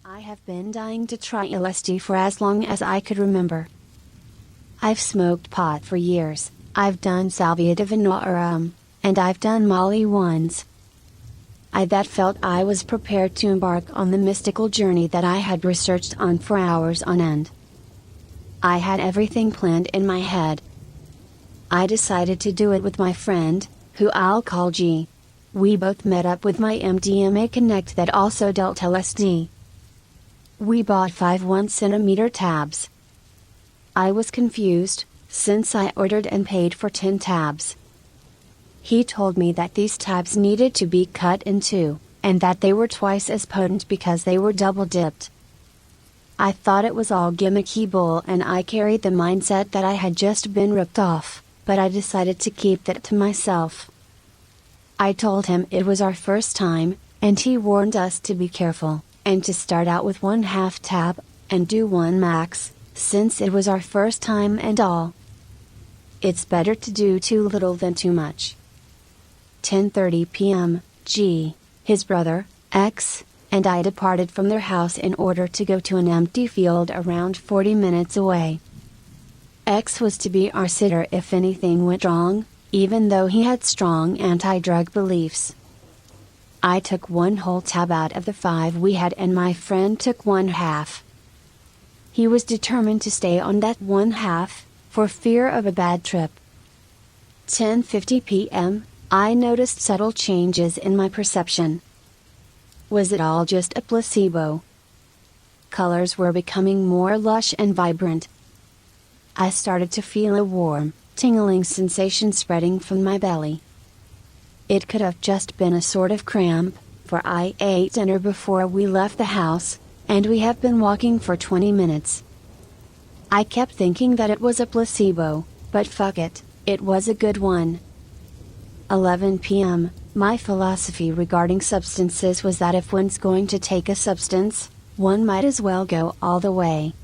I have been dying to try LSD for as long as I could remember. I've smoked pot for years, I've done salvia divinorum, and I've done Molly once. I that felt I was prepared to embark on the mystical journey that I had researched on for hours on end. I had everything planned in my head. I decided to do it with my friend, who I'll call G. We both met up with my MDMA connect that also dealt LSD. We bought 5 1cm tabs. I was confused, since I ordered and paid for 10 tabs. He told me that these tabs needed to be cut in two, and that they were twice as potent because they were double dipped. I thought it was all gimmicky bull and I carried the mindset that I had just been ripped off, but I decided to keep that to myself. I told him it was our first time, and he warned us to be careful, and to start out with 1/2 tab, and do 1 max, since it was our first time and all. It's better to do too little than too much. 10:30 p.m., G, his brother, X, and I departed from their house in order to go to an empty field around 40 minutes away. X was to be our sitter if anything went wrong, even though he had strong anti-drug beliefs. I took 1 whole tab out of the 5 we had and my friend took 1/2. He was determined to stay on that 1/2, for fear of a bad trip. 10:50 p.m., I noticed subtle changes in my perception. Was it all just a placebo? Colors were becoming more lush and vibrant. I started to feel a warm, tingling sensation spreading from my belly. It could have just been a sort of cramp, for I ate dinner before we left the house, and we have been walking for 20 minutes. I kept thinking that it was a placebo, but fuck it, it was a good one. 11 p.m., my philosophy regarding substances was that if one's going to take a substance, one might as well go all the way.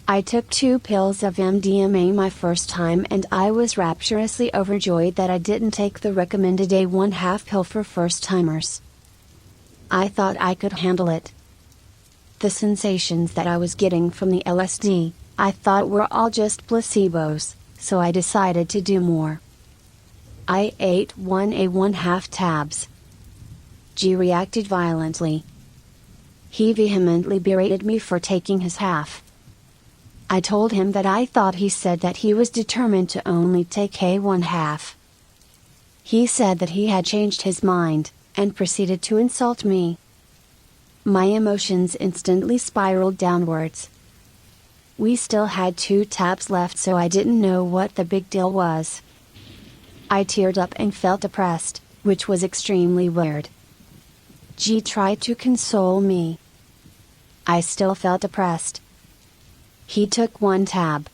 I took 2 pills of MDMA my first time and I was rapturously overjoyed that I didn't take the recommended a 1/2 pill for first timers. I thought I could handle it. The sensations that I was getting from the LSD, I thought were all just placebos, so I decided to do more. I ate 1/2 tabs. G reacted violently. He vehemently berated me for taking his half. I told him that I thought he said that he was determined to only take a 1/2. He said that he had changed his mind, and proceeded to insult me. My emotions instantly spiraled downwards. We still had 2 tabs left, so I didn't know what the big deal was. I teared up and felt depressed, which was extremely weird. G tried to console me. I still felt depressed. He took 1 tab.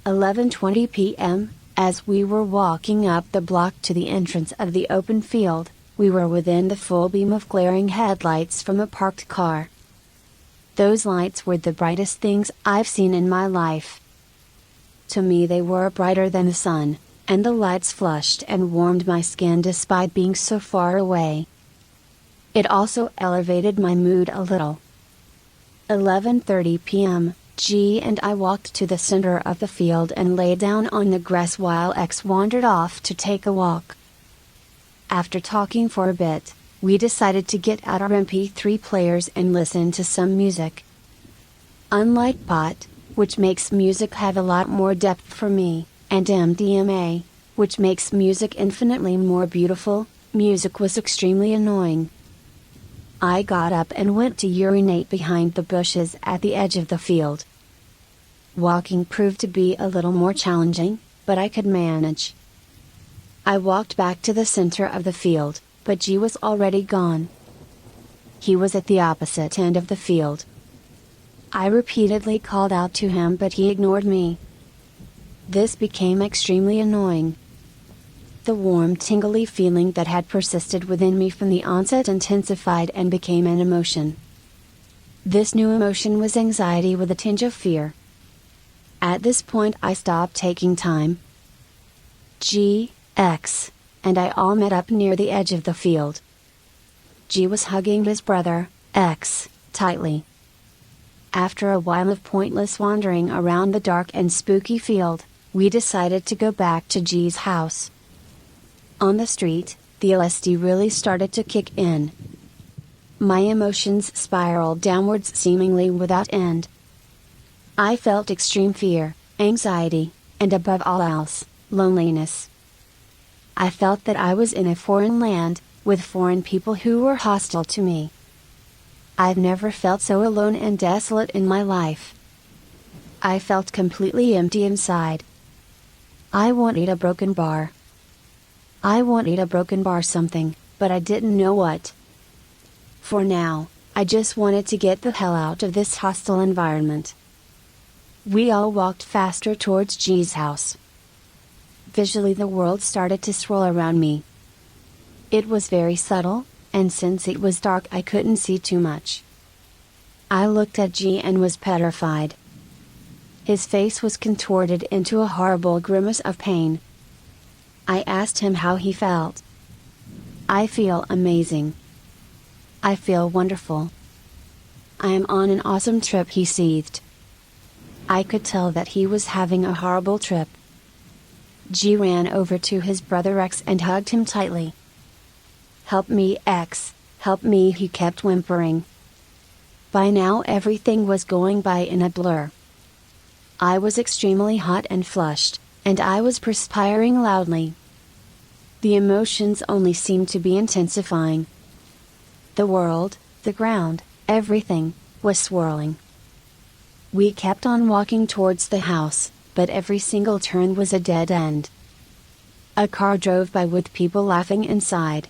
11:20 p.m., as we were walking up the block to the entrance of the open field, we were within the full beam of glaring headlights from a parked car. Those lights were the brightest things I've seen in my life. To me they were brighter than the sun, and the lights flushed and warmed my skin despite being so far away. It also elevated my mood a little. 11:30 p.m., G and I walked to the center of the field and lay down on the grass while X wandered off to take a walk. After talking for a bit, we decided to get out our MP3 players and listen to some music. Unlike pot, which makes music have a lot more depth for me, and MDMA, which makes music infinitely more beautiful, music was extremely annoying. I got up and went to urinate behind the bushes at the edge of the field. Walking proved to be a little more challenging, but I could manage. I walked back to the center of the field, but G was already gone. He was at the opposite end of the field. I repeatedly called out to him but he ignored me. This became extremely annoying. The warm tingly feeling that had persisted within me from the onset intensified and became an emotion. This new emotion was anxiety with a tinge of fear. At this point I stopped taking time. G, X, and I all met up near the edge of the field. G was hugging his brother, X, tightly. After a while of pointless wandering around the dark and spooky field, we decided to go back to G's house. On the street, the LSD really started to kick in. My emotions spiraled downwards seemingly without end. I felt extreme fear, anxiety, and above all else, loneliness. I felt that I was in a foreign land, with foreign people who were hostile to me. I've never felt so alone and desolate in my life. I felt completely empty inside. I wanted a broken bar. I wanted a broken bar something, but I didn't know what. For now, I just wanted to get the hell out of this hostile environment. We all walked faster towards G's house. Visually the world started to swirl around me. It was very subtle, and since it was dark I couldn't see too much. I looked at G and was petrified. His face was contorted into a horrible grimace of pain. I asked him how he felt. "I feel amazing. I feel wonderful. I am on an awesome trip," he seethed. I could tell that he was having a horrible trip. G ran over to his brother X and hugged him tightly. "Help me, X, help me," he kept whimpering. By now everything was going by in a blur. I was extremely hot and flushed, and I was perspiring loudly. The emotions only seemed to be intensifying. The world, the ground, everything, was swirling. We kept on walking towards the house, but every single turn was a dead end. A car drove by with people laughing inside.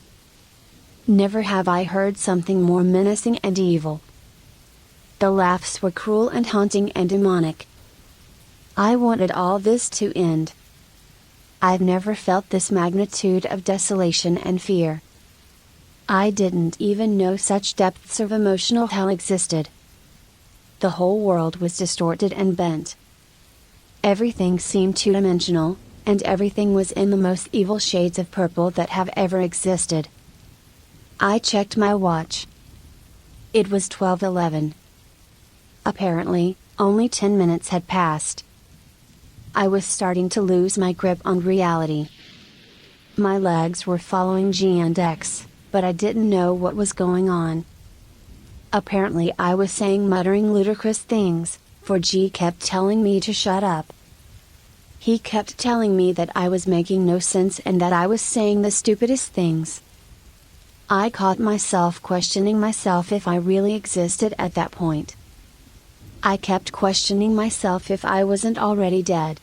Never have I heard something more menacing and evil. The laughs were cruel and haunting and demonic. I wanted all this to end. I've never felt this magnitude of desolation and fear. I didn't even know such depths of emotional hell existed. The whole world was distorted and bent. Everything seemed two-dimensional, and everything was in the most evil shades of purple that have ever existed. I checked my watch. It was 12:11. Apparently, only 10 minutes had passed. I was starting to lose my grip on reality. My legs were following G and X, but I didn't know what was going on. Apparently I was saying muttering ludicrous things, for G kept telling me to shut up. He kept telling me that I was making no sense and that I was saying the stupidest things. I caught myself questioning myself if I really existed at that point. I kept questioning myself if I wasn't already dead.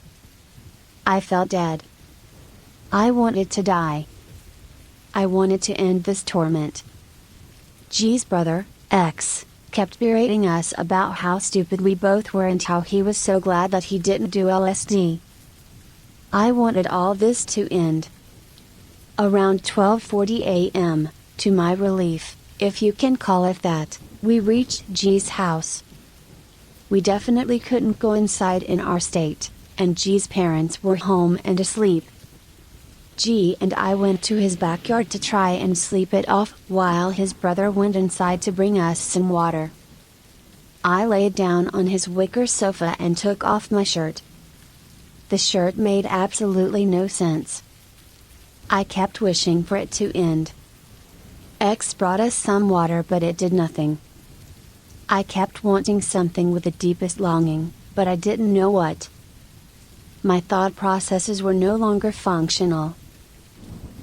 I felt dead. I wanted to die. I wanted to end this torment. G's brother, X, kept berating us about how stupid we both were and how he was so glad that he didn't do LSD. I wanted all this to end. Around 12:40 a.m., to my relief, if you can call it that, we reached G's house. We definitely couldn't go inside in our state, and G's parents were home and asleep. G and I went to his backyard to try and sleep it off while his brother went inside to bring us some water. I laid down on his wicker sofa and took off my shirt. The shirt made absolutely no sense. I kept wishing for it to end. X brought us some water but it did nothing. I kept wanting something with the deepest longing, but I didn't know what. My thought processes were no longer functional.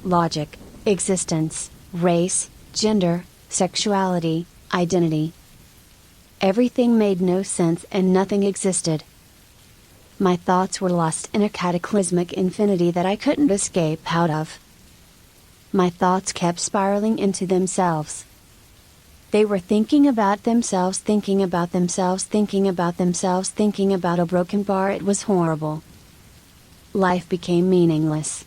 Logic, existence, race, gender, sexuality, identity. Everything made no sense and nothing existed. My thoughts were lost in a cataclysmic infinity that I couldn't escape out of. My thoughts kept spiraling into themselves. They were thinking about themselves, thinking about themselves, thinking about themselves, thinking about a broken bar. It was horrible. Life became meaningless.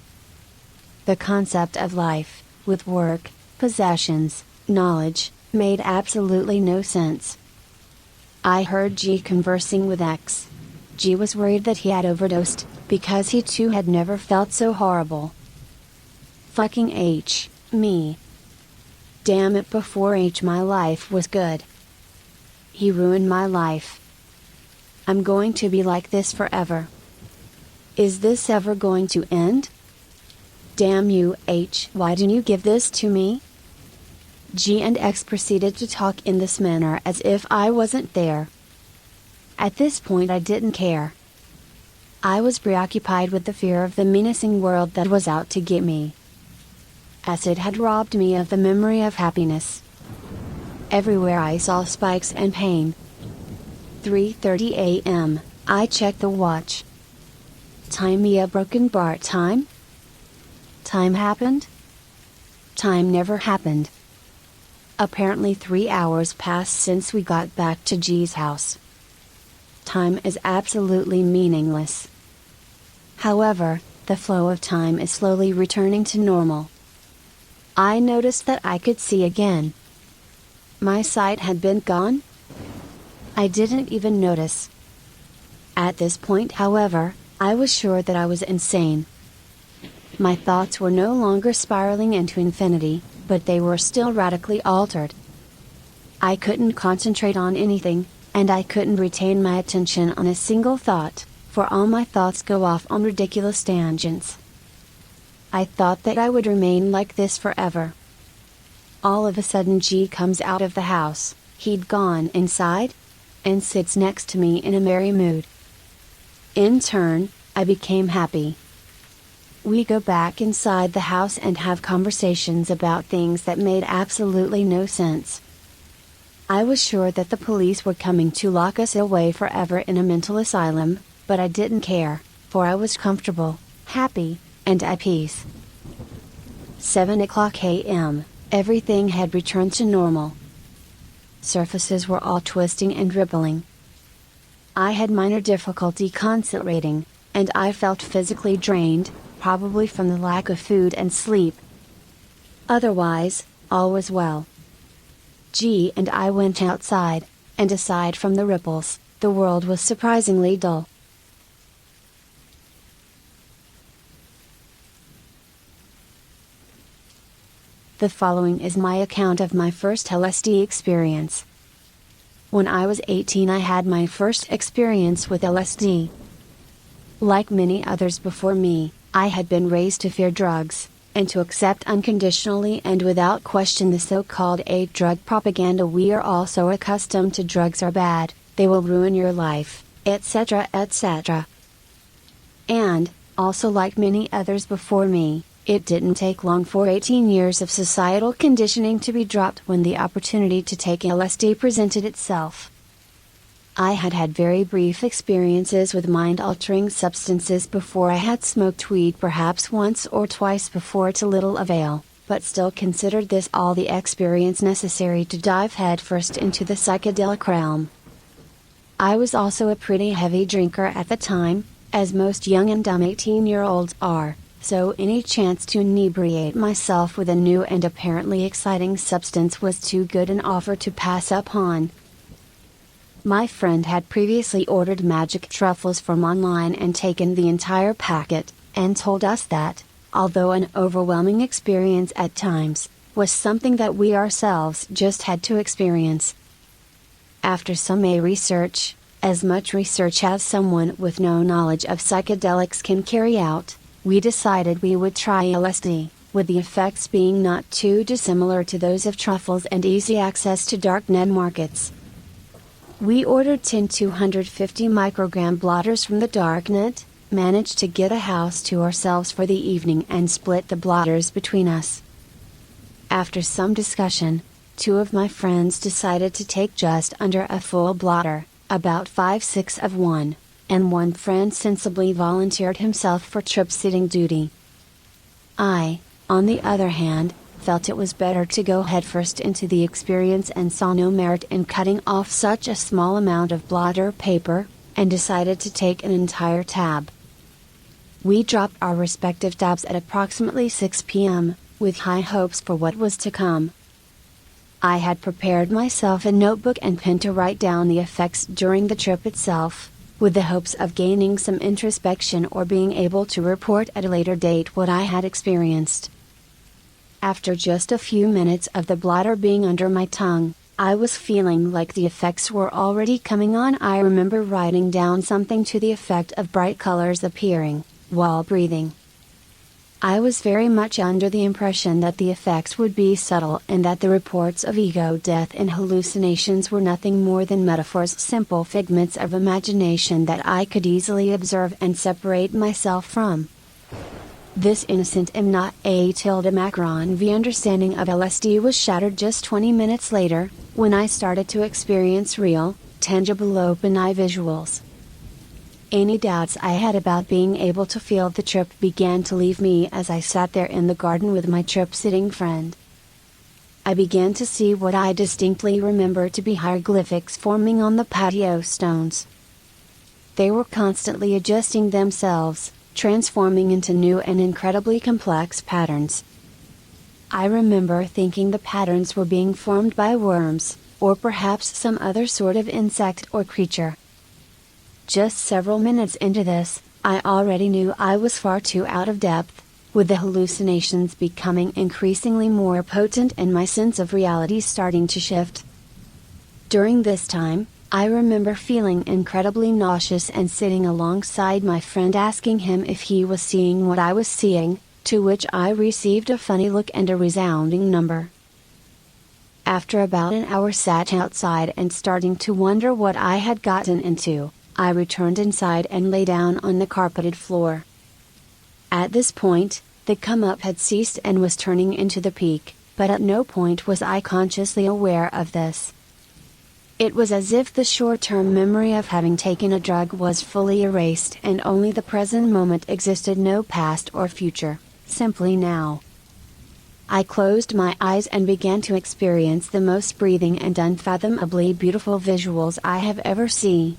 The concept of life, with work, possessions, knowledge, made absolutely no sense. I heard G conversing with X. G was worried that he had overdosed, because he too had never felt so horrible. Fucking H, me. Damn it, before H my life was good. He ruined my life. I'm going to be like this forever. Is this ever going to end? Damn you, H, why didn't you give this to me? G and X proceeded to talk in this manner as if I wasn't there. At this point I didn't care. I was preoccupied with the fear of the menacing world that was out to get me. Acid had robbed me of the memory of happiness. Everywhere I saw spikes and pain. 3:30 a.m., I checked the watch. Time me a broken bar time? Time happened? Time never happened. Apparently 3 hours passed since we got back to G's house. Time is absolutely meaningless. However, the flow of time is slowly returning to normal. I noticed that I could see again. My sight had been gone? I didn't even notice. At this point, however, I was sure that I was insane. My thoughts were no longer spiraling into infinity, but they were still radically altered. I couldn't concentrate on anything, and I couldn't retain my attention on a single thought, for all my thoughts go off on ridiculous tangents. I thought that I would remain like this forever. All of a sudden G comes out of the house, he'd gone inside, and sits next to me in a merry mood. In turn, I became happy. We go back inside the house and have conversations about things that made absolutely no sense. I was sure that the police were coming to lock us away forever in a mental asylum, but I didn't care, for I was comfortable, happy, and at peace. 7 o'clock a.m., everything had returned to normal. Surfaces were all twisting and rippling. I had minor difficulty concentrating, and I felt physically drained, probably from the lack of food and sleep. Otherwise, all was well. G and I went outside, and aside from the ripples, the world was surprisingly dull. The following is my account of my first LSD experience. When I was 18, I had my first experience with LSD. Like many others before me, I had been raised to fear drugs, and to accept unconditionally and without question the so-called drug propaganda. We are all so accustomed to drugs are bad, they will ruin your life, etc., etc. And, also like many others before me, it didn't take long for 18 years of societal conditioning to be dropped when the opportunity to take LSD presented itself. I had had very brief experiences with mind-altering substances before. I had smoked weed perhaps once or twice before to little avail, but still considered this all the experience necessary to dive headfirst into the psychedelic realm. I was also a pretty heavy drinker at the time, as most young and dumb 18-year-olds are. So any chance to inebriate myself with a new and apparently exciting substance was too good an offer to pass up on. My friend had previously ordered magic truffles from online and taken the entire packet, and told us that, although an overwhelming experience at times, was something that we ourselves just had to experience. After some research, as much research as someone with no knowledge of psychedelics can carry out, we decided we would try LSD, with the effects being not too dissimilar to those of truffles and easy access to darknet markets. We ordered 10 250 microgram blotters from the darknet, managed to get a house to ourselves for the evening and split the blotters between us. After some discussion, 2 of my friends decided to take just under a full blotter, about 5/6 of one. And one friend sensibly volunteered himself for trip-sitting duty. I, on the other hand, felt it was better to go headfirst into the experience and saw no merit in cutting off such a small amount of blotter paper, and decided to take an entire tab. We dropped our respective tabs at approximately 6 p.m., with high hopes for what was to come. I had prepared myself a notebook and pen to write down the effects during the trip itself, with the hopes of gaining some introspection or being able to report at a later date what I had experienced. After just a few minutes of the blotter being under my tongue, I was feeling like the effects were already coming on. I remember writing down something to the effect of bright colors appearing, while breathing. I was very much under the impression that the effects would be subtle and that the reports of ego death and hallucinations were nothing more than metaphors, simple figments of imagination that I could easily observe and separate myself from. This innocent understanding of LSD was shattered just 20 minutes later, when I started to experience real, tangible open-eye visuals. Any doubts I had about being able to feel the trip began to leave me as I sat there in the garden with my trip-sitting friend. I began to see what I distinctly remember to be hieroglyphics forming on the patio stones. They were constantly adjusting themselves, transforming into new and incredibly complex patterns. I remember thinking the patterns were being formed by worms, or perhaps some other sort of insect or creature. Just several minutes into this, I already knew I was far too out of depth, with the hallucinations becoming increasingly more potent and my sense of reality starting to shift. During this time, I remember feeling incredibly nauseous and sitting alongside my friend asking him if he was seeing what I was seeing, to which I received a funny look and a resounding number. After about an hour sat outside and starting to wonder what I had gotten into, I returned inside and lay down on the carpeted floor. At this point, the come-up had ceased and was turning into the peak, but at no point was I consciously aware of this. It was as if the short-term memory of having taken a drug was fully erased and only the present moment existed, no past or future, simply now. I closed my eyes and began to experience the most breathing and unfathomably beautiful visuals I have ever seen.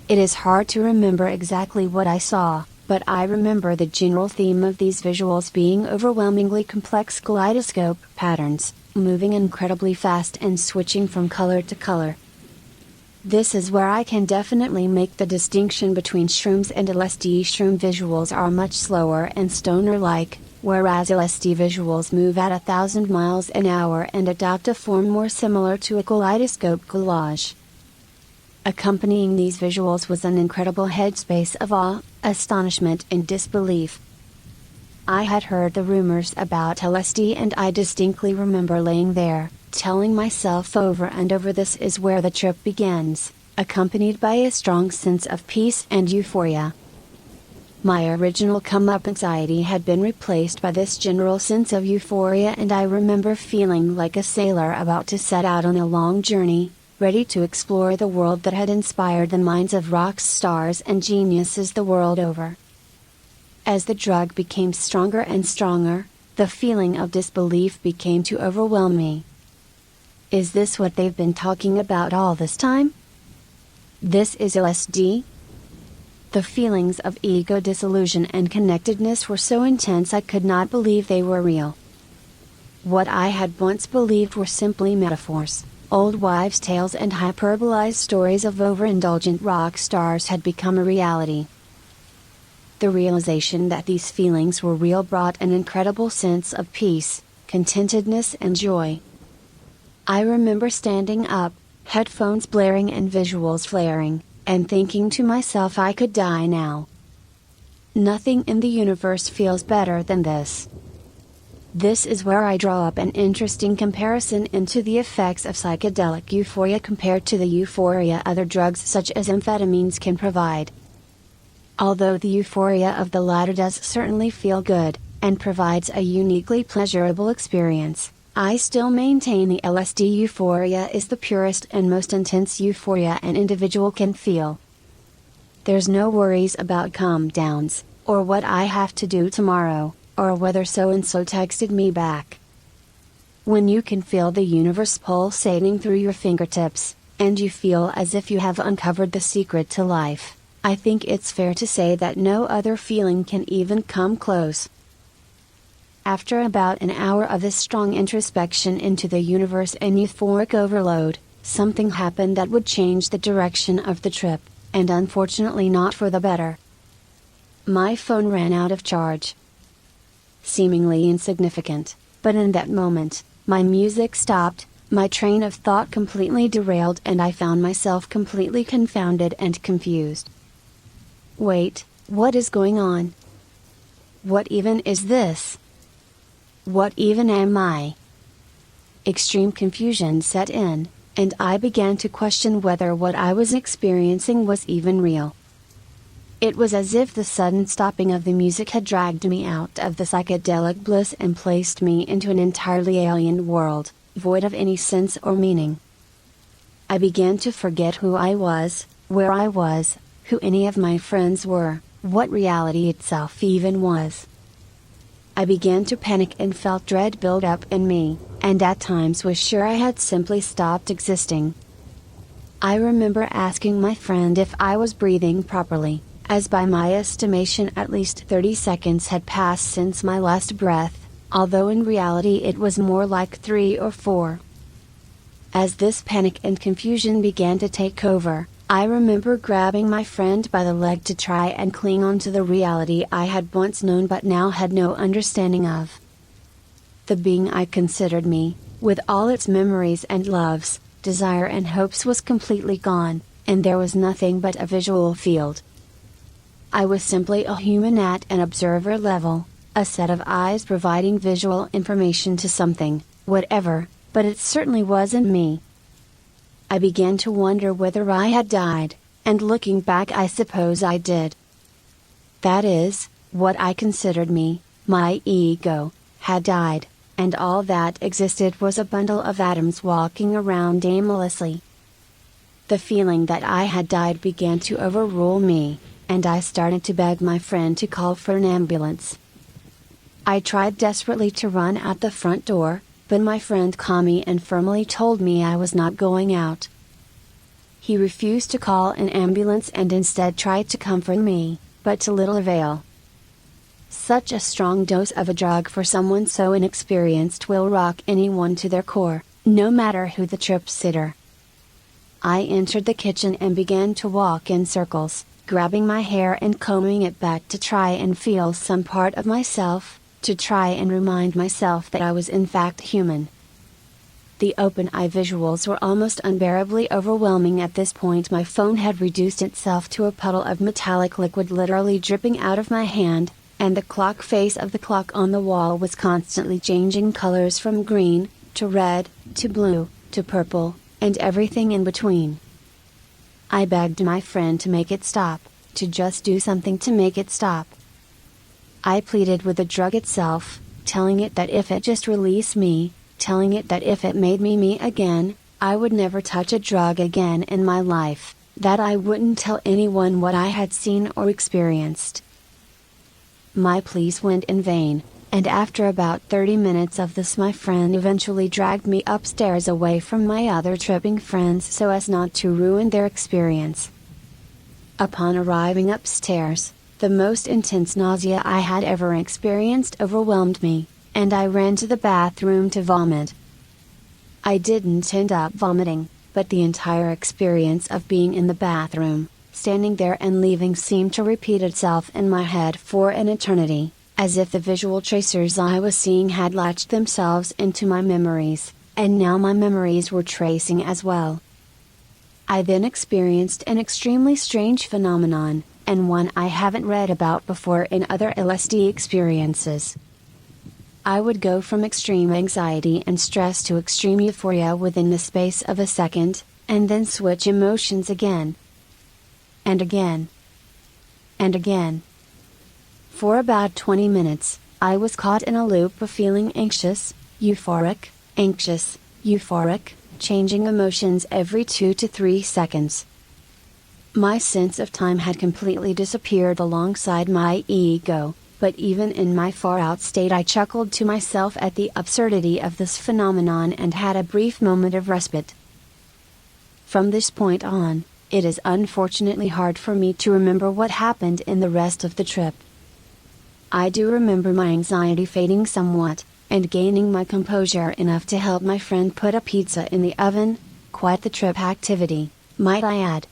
It is hard to remember exactly what I saw, but I remember the general theme of these visuals being overwhelmingly complex kaleidoscope patterns, moving incredibly fast and switching from color to color. This is where I can definitely make the distinction between shrooms and LSD. Shroom visuals are much slower and stoner-like, whereas LSD visuals move at 1,000 miles an hour and adopt a form more similar to a kaleidoscope collage. Accompanying these visuals was an incredible headspace of awe, astonishment and disbelief. I had heard the rumors about LSD and I distinctly remember laying there, telling myself over and over, this is where the trip begins, accompanied by a strong sense of peace and euphoria. My original come-up anxiety had been replaced by this general sense of euphoria, and I remember feeling like a sailor about to set out on a long journey, ready to explore the world that had inspired the minds of rock stars and geniuses the world over. As the drug became stronger and stronger, the feeling of disbelief became to overwhelm me. Is this what they've been talking about all this time? This is LSD? The feelings of ego disillusion and connectedness were so intense I could not believe they were real. What I had once believed were simply metaphors, old wives' tales and hyperbolized stories of overindulgent rock stars had become a reality. The realization that these feelings were real brought an incredible sense of peace, contentedness and joy. I remember standing up, headphones blaring and visuals flaring, and thinking to myself, I could die now. Nothing in the universe feels better than this. This is where I draw up an interesting comparison into the effects of psychedelic euphoria compared to the euphoria other drugs such as amphetamines can provide. Although the euphoria of the latter does certainly feel good, and provides a uniquely pleasurable experience, I still maintain the LSD euphoria is the purest and most intense euphoria an individual can feel. There's no worries about calm downs, or what I have to do tomorrow, or whether so-and-so texted me back. When you can feel the universe pulsating through your fingertips, and you feel as if you have uncovered the secret to life, I think it's fair to say that no other feeling can even come close. After about an hour of this strong introspection into the universe and euphoric overload, something happened that would change the direction of the trip, and unfortunately not for the better. My phone ran out of charge. Seemingly insignificant, but in that moment, my music stopped, My train of thought completely derailed and I found myself completely confounded and confused. Wait, what is going on? What even is this? What even am I? Extreme confusion set in, and I began to question whether what I was experiencing was even real. It was as if the sudden stopping of the music had dragged me out of the psychedelic bliss and placed me into an entirely alien world, void of any sense or meaning. I began to forget who I was, where I was, who any of my friends were, what reality itself even was. I began to panic and felt dread build up in me, and at times was sure I had simply stopped existing. I remember asking my friend if I was breathing properly, as by my estimation at least 30 seconds had passed since my last breath, although in reality it was more like 3 or 4. As this panic and confusion began to take over, I remember grabbing my friend by the leg to try and cling on to the reality I had once known but now had no understanding of. The being I considered me, with all its memories and loves, desire and hopes was completely gone, and there was nothing but a visual field. I was simply a human at an observer level, a set of eyes providing visual information to something, whatever, but it certainly wasn't me. I began to wonder whether I had died, and looking back I suppose I did. That is, what I considered me, my ego, had died, and all that existed was a bundle of atoms walking around aimlessly. The feeling that I had died began to overrule me, and I started to beg my friend to call for an ambulance. I tried desperately to run out the front door, but my friend calmly and firmly told me I was not going out. He refused to call an ambulance and instead tried to comfort me, but to little avail. Such a strong dose of a drug for someone so inexperienced will rock anyone to their core, no matter who the trip-sitter. I entered the kitchen and began to walk in circles, grabbing my hair and combing it back to try and feel some part of myself, to try and remind myself that I was in fact human. The open-eye visuals were almost unbearably overwhelming at this point. My phone had reduced itself to a puddle of metallic liquid literally dripping out of my hand, and the clock face of the clock on the wall was constantly changing colors from green, to red, to blue, to purple, and everything in between. I begged my friend to make it stop, to just do something to make it stop. I pleaded with the drug itself, telling it that if it just released me, telling it that if it made me me again, I would never touch a drug again in my life, that I wouldn't tell anyone what I had seen or experienced. My pleas went in vain, and after about 30 minutes of this my friend eventually dragged me upstairs away from my other tripping friends so as not to ruin their experience. Upon arriving upstairs, the most intense nausea I had ever experienced overwhelmed me, and I ran to the bathroom to vomit. I didn't end up vomiting, but the entire experience of being in the bathroom, standing there and leaving seemed to repeat itself in my head for an eternity, as if the visual tracers I was seeing had latched themselves into my memories, and now my memories were tracing as well. I then experienced an extremely strange phenomenon, and one I haven't read about before in other LSD experiences. I would go from extreme anxiety and stress to extreme euphoria within the space of a second, and then switch emotions again. And again. And again. For about 20 minutes, I was caught in a loop of feeling anxious, euphoric, changing emotions every 2 to 3 seconds. My sense of time had completely disappeared alongside my ego, but even in my far-out state I chuckled to myself at the absurdity of this phenomenon and had a brief moment of respite. From this point on, it is unfortunately hard for me to remember what happened in the rest of the trip. I do remember my anxiety fading somewhat, and gaining my composure enough to help my friend put a pizza in the oven, quite the trip activity, might I add.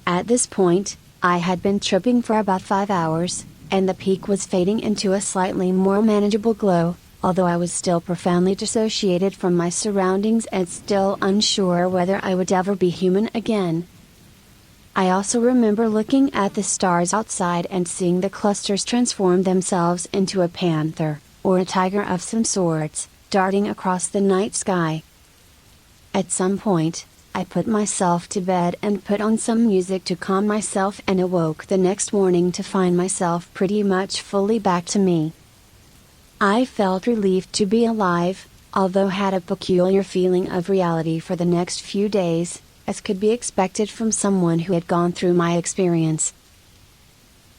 At this point, I had been tripping for about 5 hours, and the peak was fading into a slightly more manageable glow, although I was still profoundly dissociated from my surroundings and still unsure whether I would ever be human again. I also remember looking at the stars outside and seeing the clusters transform themselves into a panther, or a tiger of some sorts, darting across the night sky. At some point, I put myself to bed and put on some music to calm myself and awoke the next morning to find myself pretty much fully back to me. I felt relieved to be alive, although had a peculiar feeling of reality for the next few days, as could be expected from someone who had gone through my experience.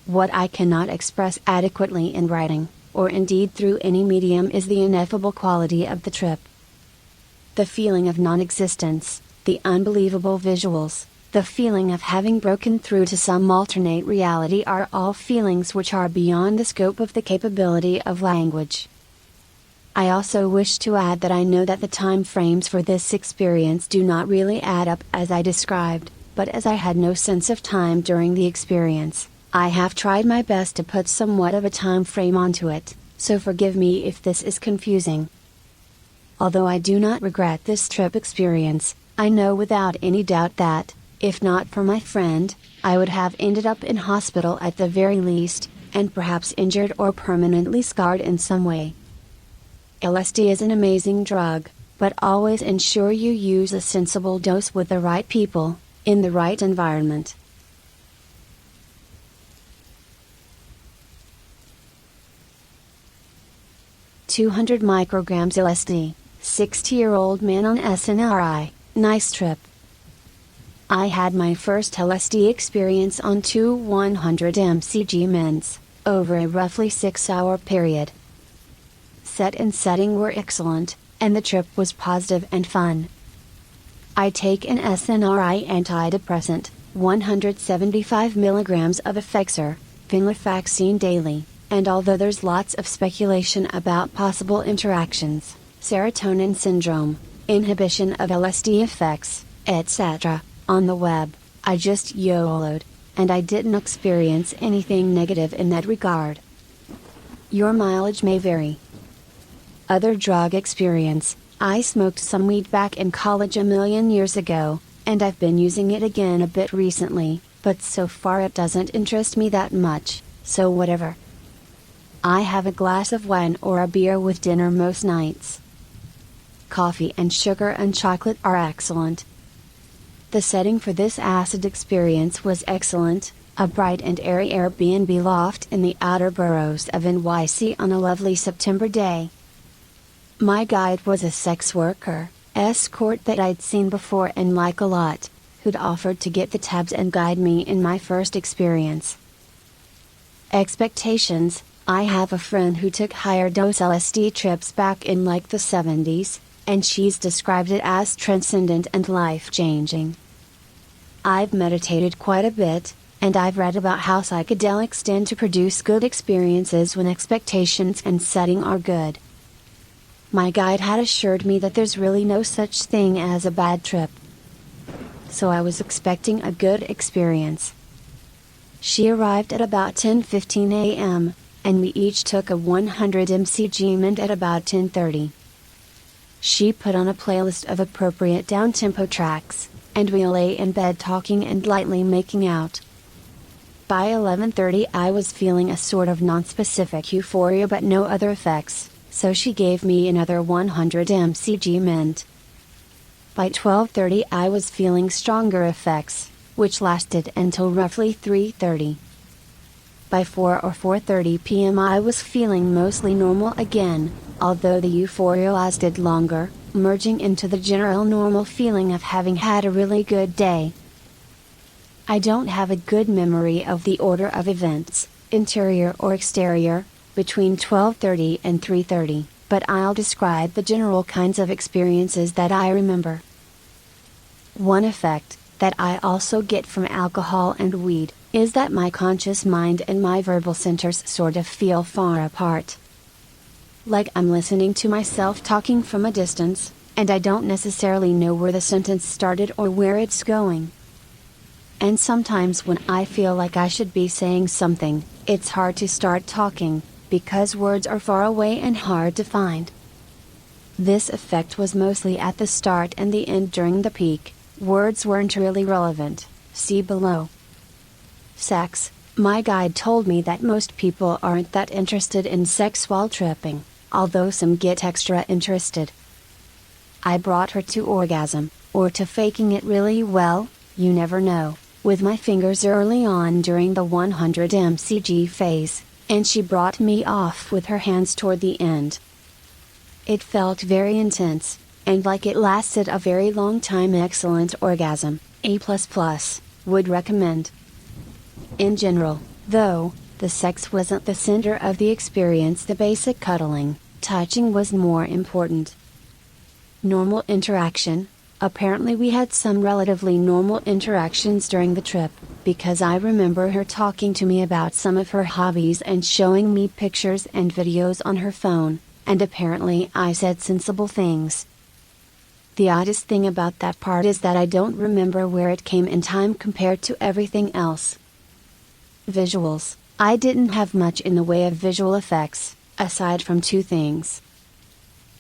What I cannot express adequately in writing, or indeed through any medium, is the ineffable quality of the trip. The feeling of non-existence, the unbelievable visuals, the feeling of having broken through to some alternate reality are all feelings which are beyond the scope of the capability of language. I also wish to add that I know that the time frames for this experience do not really add up as I described, but as I had no sense of time during the experience, I have tried my best to put somewhat of a time frame onto it, so forgive me if this is confusing. Although I do not regret this trip experience, I know without any doubt that, if not for my friend, I would have ended up in hospital at the very least, and perhaps injured or permanently scarred in some way. LSD is an amazing drug, but always ensure you use a sensible dose with the right people, in the right environment. "200 micrograms LSD, 60-year-old man on SNRI, nice trip." I had my first LSD experience on 2 100 mcg mints, over a roughly 6-hour period. Set and setting were excellent, and the trip was positive and fun. I take an SNRI antidepressant, 175 mg of Effexor, venlafaxine daily, and although there's lots of speculation about possible interactions, serotonin syndrome, inhibition of LSD effects, etc., on the web, I just YOLO'd, and I didn't experience anything negative in that regard. Your mileage may vary. Other drug experience: I smoked some weed back in college a million years ago, and I've been using it again a bit recently, but so far it doesn't interest me that much, so whatever. I have a glass of wine or a beer with dinner most nights. Coffee and sugar and chocolate are excellent. The setting for this acid experience was excellent, a bright and airy Airbnb loft in the outer boroughs of NYC on a lovely September day. My guide was a sex worker, escort that I'd seen before and like a lot, who'd offered to get the tabs and guide me in my first experience. Expectations: I have a friend who took higher dose LSD trips back in like the 70s, and she's described it as transcendent and life-changing. I've meditated quite a bit, and I've read about how psychedelics tend to produce good experiences when expectations and setting are good. My guide had assured me that there's really no such thing as a bad trip. So I was expecting a good experience. She arrived at about 10:15 a.m., and we each took a 100 mcg mint at about 10:30. She put on a playlist of appropriate down-tempo tracks, and we lay in bed talking and lightly making out. By 11:30 I was feeling a sort of non-specific euphoria but no other effects, so she gave me another 100 mcg mint. By 12:30 I was feeling stronger effects, which lasted until roughly 3:30. By 4 or 4:30 p.m. I was feeling mostly normal again, although the euphoria lasted longer, merging into the general normal feeling of having had a really good day. I don't have a good memory of the order of events, interior or exterior, between 12:30 and 3:30, but I'll describe the general kinds of experiences that I remember. One effect, that I also get from alcohol and weed, is that my conscious mind and my verbal centers sort of feel far apart. Like I'm listening to myself talking from a distance, and I don't necessarily know where the sentence started or where it's going. And sometimes when I feel like I should be saying something, it's hard to start talking, because words are far away and hard to find. This effect was mostly at the start and the end during the peak. Words weren't really relevant, see below. Sex. My guide told me that most people aren't that interested in sex while tripping, although some get extra interested. I brought her to orgasm, or to faking it really well, you never know, with my fingers early on during the 100 mcg phase, and she brought me off with her hands toward the end. It felt very intense, and like it lasted a very long time. Excellent orgasm, A++, would recommend. In general, though, the sex wasn't the center of the experience. The basic cuddling, touching was more important. Normal interaction. Apparently we had some relatively normal interactions during the trip, because I remember her talking to me about some of her hobbies and showing me pictures and videos on her phone, and apparently I said sensible things. The oddest thing about that part is that I don't remember where it came in time compared to everything else. Visuals. I didn't have much in the way of visual effects, aside from two things.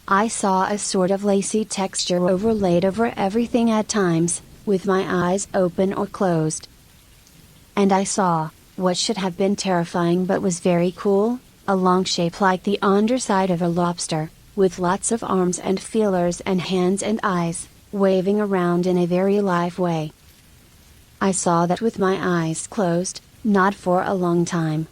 I saw a sort of lacy texture overlaid over everything at times, with my eyes open or closed. And I saw, what should have been terrifying but was very cool, a long shape like the underside of a lobster, with lots of arms and feelers and hands and eyes, waving around in a very live way. I saw that with my eyes closed, not for a long time.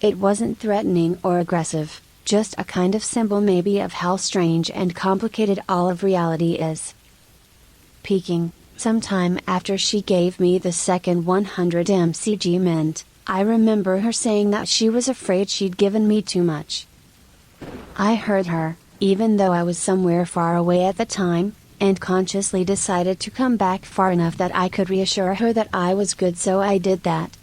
It wasn't threatening or aggressive, just a kind of symbol maybe of how strange and complicated all of reality is. Peaking, sometime after she gave me the second 100 mcg mint, I remember her saying that she was afraid she'd given me too much. I heard her, even though I was somewhere far away at the time, and consciously decided to come back far enough that I could reassure her that I was good, so I did that.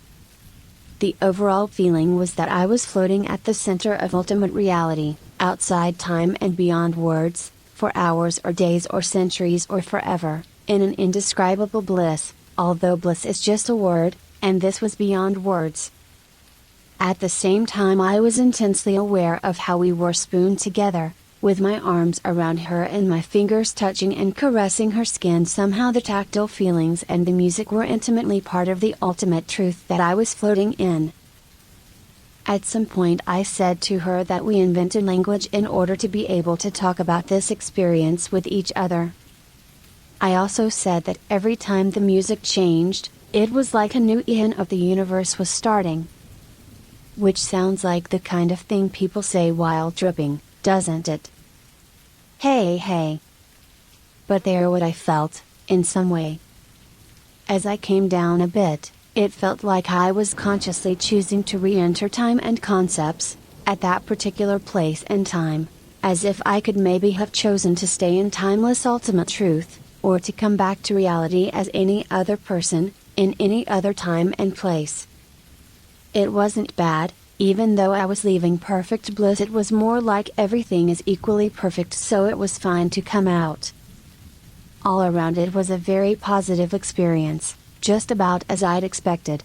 The overall feeling was that I was floating at the center of ultimate reality, outside time and beyond words, for hours or days or centuries or forever, in an indescribable bliss, although bliss is just a word, and this was beyond words. At the same time I was intensely aware of how we were spooned together, with my arms around her and my fingers touching and caressing her skin. Somehow the tactile feelings and the music were intimately part of the ultimate truth that I was floating in. At some point I said to her that we invented language in order to be able to talk about this experience with each other. I also said that every time the music changed, it was like a new eon of the universe was starting. Which sounds like the kind of thing people say while tripping, doesn't it? Hey. But there what I felt, in some way. As I came down a bit, it felt like I was consciously choosing to re-enter time and concepts, at that particular place and time, as if I could maybe have chosen to stay in timeless ultimate truth, or to come back to reality as any other person, in any other time and place. It wasn't bad. Even though I was leaving perfect bliss, it was more like everything is equally perfect, so it was fine to come out. All around it was a very positive experience, just about as I'd expected.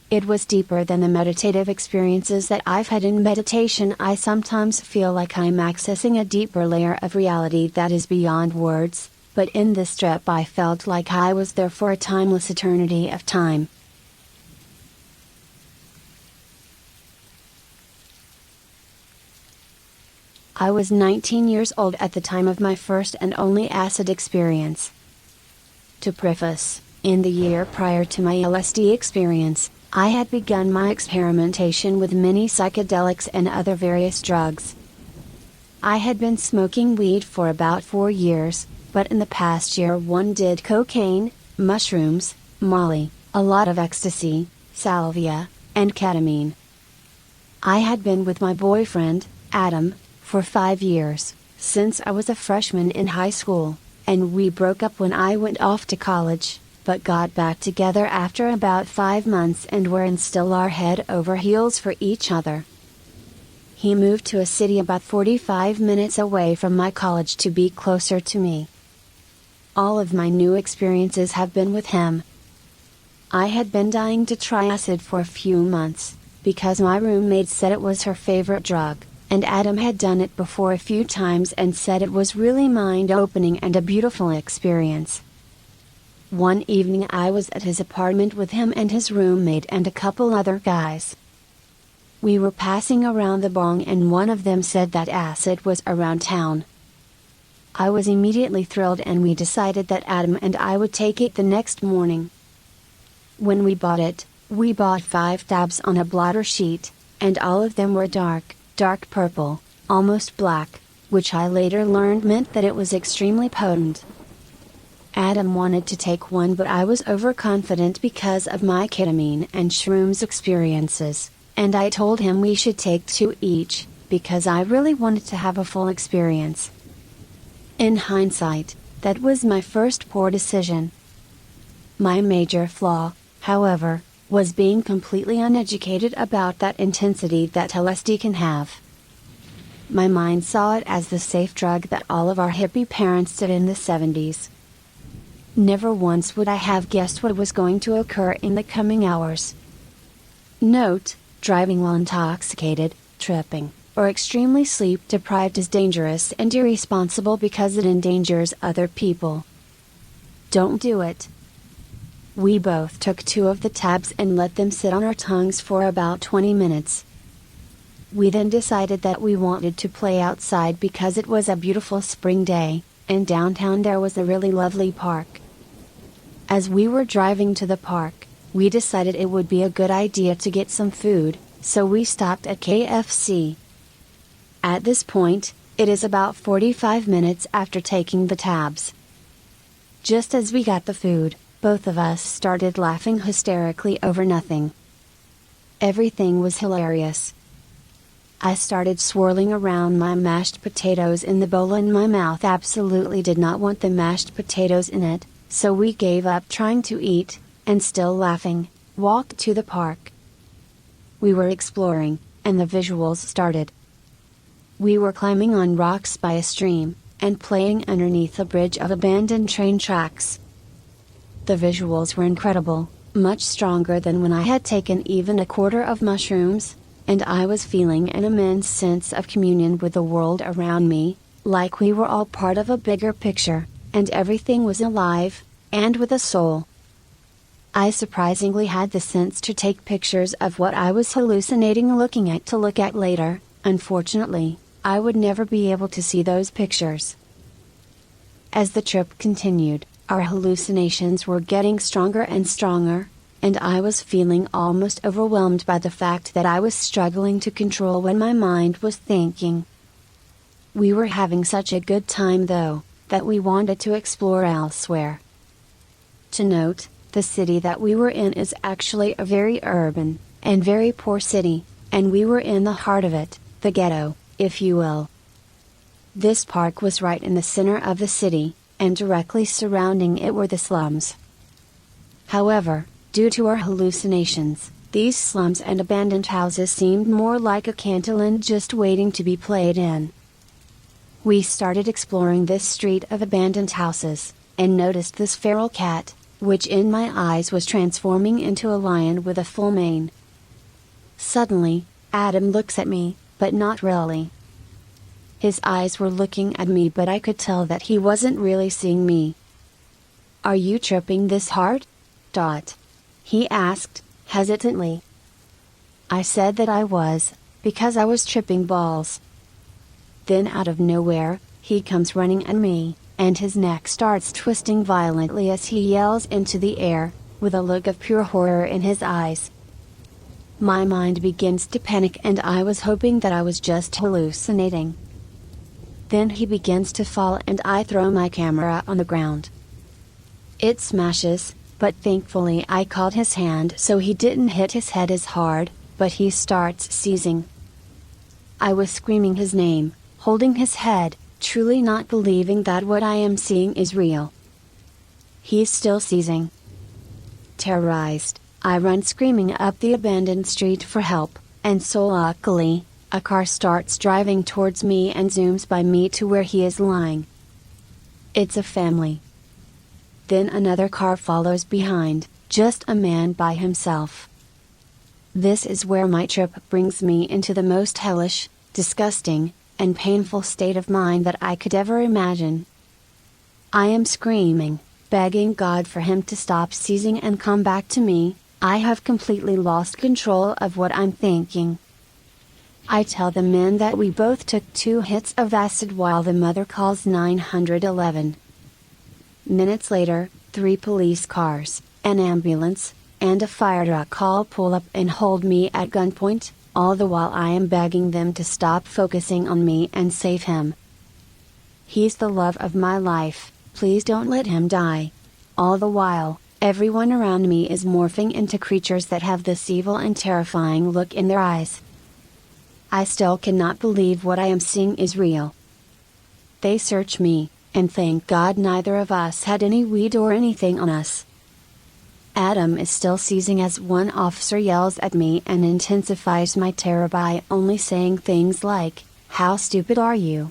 It was deeper than the meditative experiences that I've had in meditation. I sometimes feel like I'm accessing a deeper layer of reality that is beyond words, but in this trip I felt like I was there for a timeless eternity of time. I was 19 years old at the time of my first and only acid experience. To preface, in the year prior to my LSD experience, I had begun my experimentation with many psychedelics and other various drugs. I had been smoking weed for about 4 years, but in the past year one did cocaine, mushrooms, molly, a lot of ecstasy, salvia, and ketamine. I had been with my boyfriend, Adam, for 5 years, since I was a freshman in high school, and we broke up when I went off to college, but got back together after about 5 months and were in still are head over heels for each other. He moved to a city about 45 minutes away from my college to be closer to me. All of my new experiences have been with him. I had been dying to try acid for a few months. because my roommate said it was her favorite drug, and Adam had done it before a few times and said it was really mind-opening and a beautiful experience. One evening I was at his apartment with him and his roommate and a couple other guys. We were passing around the bong and one of them said that acid was around town. I was immediately thrilled and we decided that Adam and I would take it the next morning. When we bought 5 tabs on a blotter sheet, and all of them were dark purple, almost black, which I later learned meant that it was extremely potent. Adam wanted to take one but I was overconfident because of my ketamine and shrooms experiences, and I told him we should take 2 each, because I really wanted to have a full experience. In hindsight, that was my first poor decision. My major flaw, however, was being completely uneducated about that intensity that LSD can have. My mind saw it as the safe drug that all of our hippie parents did in the 70s. Never once would I have guessed what was going to occur in the coming hours. Note: driving while intoxicated, tripping, or extremely sleep deprived is dangerous and irresponsible because it endangers other people. Don't do it. We both took 2 of the tabs and let them sit on our tongues for about 20 minutes. We then decided that we wanted to play outside because it was a beautiful spring day, and downtown there was a really lovely park. As we were driving to the park, we decided it would be a good idea to get some food, so we stopped at KFC. At this point, it is about 45 minutes after taking the tabs. Just as we got the food, both of us started laughing hysterically over nothing. Everything was hilarious. I started swirling around my mashed potatoes in the bowl and my mouth absolutely did not want the mashed potatoes in it, so we gave up trying to eat, and still laughing, walked to the park. We were exploring, and the visuals started. We were climbing on rocks by a stream, and playing underneath a bridge of abandoned train tracks. The visuals were incredible, much stronger than when I had taken even a quarter of mushrooms, and I was feeling an immense sense of communion with the world around me, like we were all part of a bigger picture, and everything was alive, and with a soul. I surprisingly had the sense to take pictures of what I was hallucinating looking at to look at later. Unfortunately, I would never be able to see those pictures. As the trip continued, our hallucinations were getting stronger and stronger, and I was feeling almost overwhelmed by the fact that I was struggling to control what my mind was thinking. We were having such a good time though, that we wanted to explore elsewhere. To note, the city that we were in is actually a very urban, and very poor city, and we were in the heart of it, the ghetto, if you will. This park was right in the center of the city, and directly surrounding it were the slums. However, due to our hallucinations, these slums and abandoned houses seemed more like a cantilene just waiting to be played in. We started exploring this street of abandoned houses, and noticed this feral cat, which in my eyes was transforming into a lion with a full mane. Suddenly, Adam looks at me, but not really. His eyes were looking at me but I could tell that he wasn't really seeing me. "Are you tripping this hard?" He asked, hesitantly. I said that I was, because I was tripping balls. Then out of nowhere, he comes running at me, and his neck starts twisting violently as he yells into the air, with a look of pure horror in his eyes. My mind begins to panic and I was hoping that I was just hallucinating. Then he begins to fall and I throw my camera on the ground. It smashes, but thankfully I caught his hand so he didn't hit his head as hard, but he starts seizing. I was screaming his name, holding his head, truly not believing that what I am seeing is real. He's still seizing. Terrorized, I run screaming up the abandoned street for help, and so luckily, a car starts driving towards me and zooms by me to where he is lying. It's a family. Then another car follows behind, just a man by himself. This is where my trip brings me into the most hellish, disgusting, and painful state of mind that I could ever imagine. I am screaming, begging God for him to stop seizing and come back to me. I have completely lost control of what I'm thinking. I tell the men that we both took 2 hits of acid while the mother calls 911. Minutes later, 3 police cars, an ambulance, and a fire truck all pull up and hold me at gunpoint, all the while I am begging them to stop focusing on me and save him. He's the love of my life, please don't let him die. All the while, everyone around me is morphing into creatures that have this evil and terrifying look in their eyes. I still cannot believe what I am seeing is real. They search me, and thank God neither of us had any weed or anything on us. Adam is still seizing as one officer yells at me and intensifies my terror by only saying things like, "How stupid are you?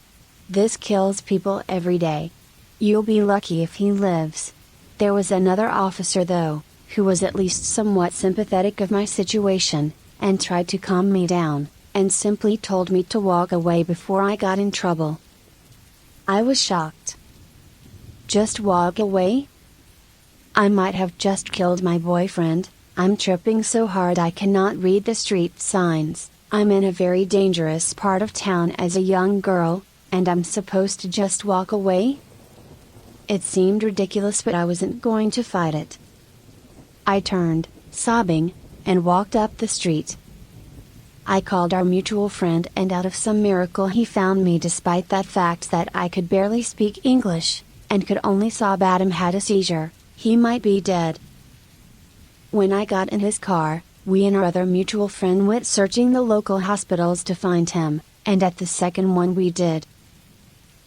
This kills people every day. You'll be lucky if he lives." There was another officer though, who was at least somewhat sympathetic of my situation, and tried to calm me down, and simply told me to walk away before I got in trouble. I was shocked. Just walk away? I might have just killed my boyfriend. I'm tripping so hard I cannot read the street signs. I'm in a very dangerous part of town as a young girl, and I'm supposed to just walk away? It seemed ridiculous, but I wasn't going to fight it. I turned, sobbing, and walked up the street. I called our mutual friend, and out of some miracle he found me despite that fact that I could barely speak English, and could only sob. Adam had a seizure, he might be dead. When I got in his car, we and our other mutual friend went searching the local hospitals to find him, and at the second one we did.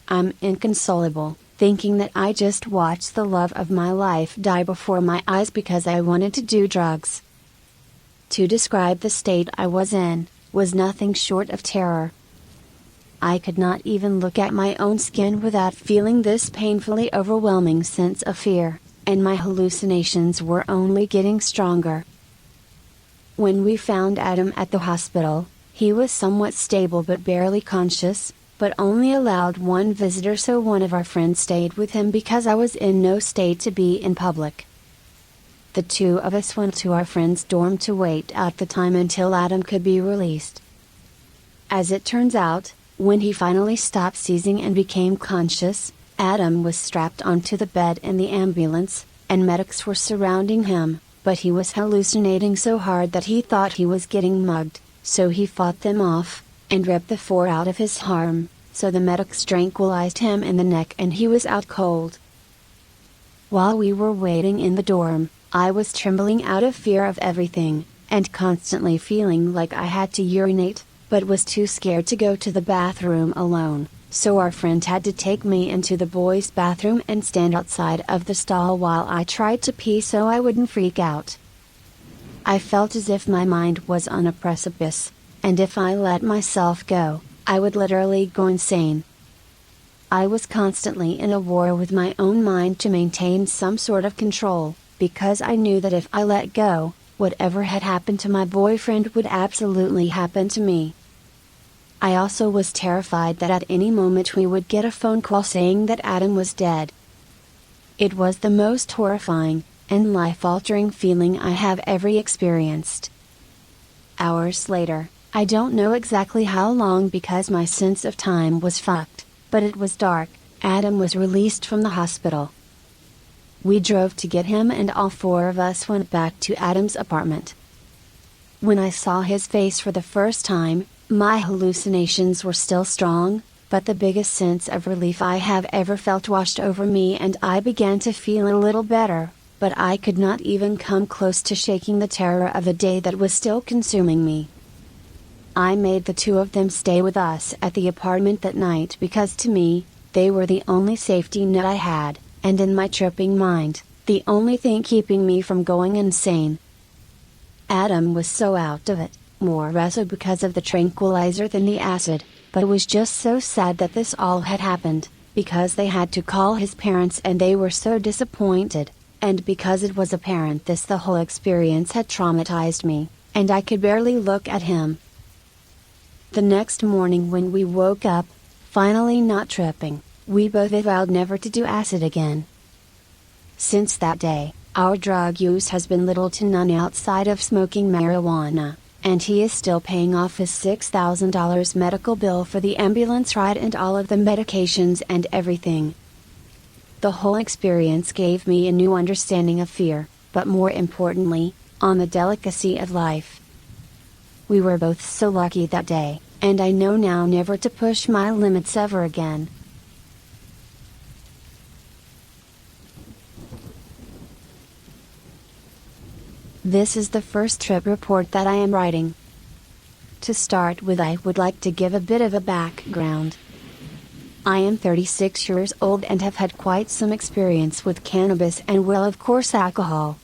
I'm inconsolable, thinking that I just watched the love of my life die before my eyes because I wanted to do drugs. To describe the state I was in, was nothing short of terror. I could not even look at my own skin without feeling this painfully overwhelming sense of fear, and my hallucinations were only getting stronger. When we found Adam at the hospital, he was somewhat stable but barely conscious, but only allowed one visitor, so one of our friends stayed with him because I was in no state to be in public. The 2 of us went to our friend's dorm to wait out the time until Adam could be released. As it turns out, when he finally stopped seizing and became conscious, Adam was strapped onto the bed in the ambulance, and medics were surrounding him, but he was hallucinating so hard that he thought he was getting mugged, so he fought them off, and ripped the 4 out of his arm, so the medics tranquilized him in the neck and he was out cold. While we were waiting in the dorm, I was trembling out of fear of everything, and constantly feeling like I had to urinate, but was too scared to go to the bathroom alone, so our friend had to take me into the boys' bathroom and stand outside of the stall while I tried to pee so I wouldn't freak out. I felt as if my mind was on a precipice, and if I let myself go, I would literally go insane. I was constantly in a war with my own mind to maintain some sort of control, because I knew that if I let go, whatever had happened to my boyfriend would absolutely happen to me. I also was terrified that at any moment we would get a phone call saying that Adam was dead. It was the most horrifying, and life-altering feeling I have ever experienced. Hours later, I don't know exactly how long because my sense of time was fucked, but it was dark. Adam was released from the hospital. We drove to get him and all 4 of us went back to Adam's apartment. When I saw his face for the first time, my hallucinations were still strong, but the biggest sense of relief I have ever felt washed over me and I began to feel a little better, but I could not even come close to shaking the terror of the day that was still consuming me. I made the 2 of them stay with us at the apartment that night because to me, they were the only safety net I had, and in my tripping mind, the only thing keeping me from going insane. Adam was so out of it, more so because of the tranquilizer than the acid, but it was just so sad that this all had happened, because they had to call his parents and they were so disappointed, and because it was apparent the whole experience had traumatized me, and I could barely look at him. The next morning when we woke up, finally not tripping, we both vowed never to do acid again. Since that day, our drug use has been little to none outside of smoking marijuana, and he is still paying off his $6,000 medical bill for the ambulance ride and all of the medications and everything. The whole experience gave me a new understanding of fear, but more importantly, on the delicacy of life. We were both so lucky that day, and I know now never to push my limits ever again. This is the first trip report that I am writing. To start with, I would like to give a bit of a background. I am 36 years old and have had quite some experience with cannabis and, well, of course, alcohol.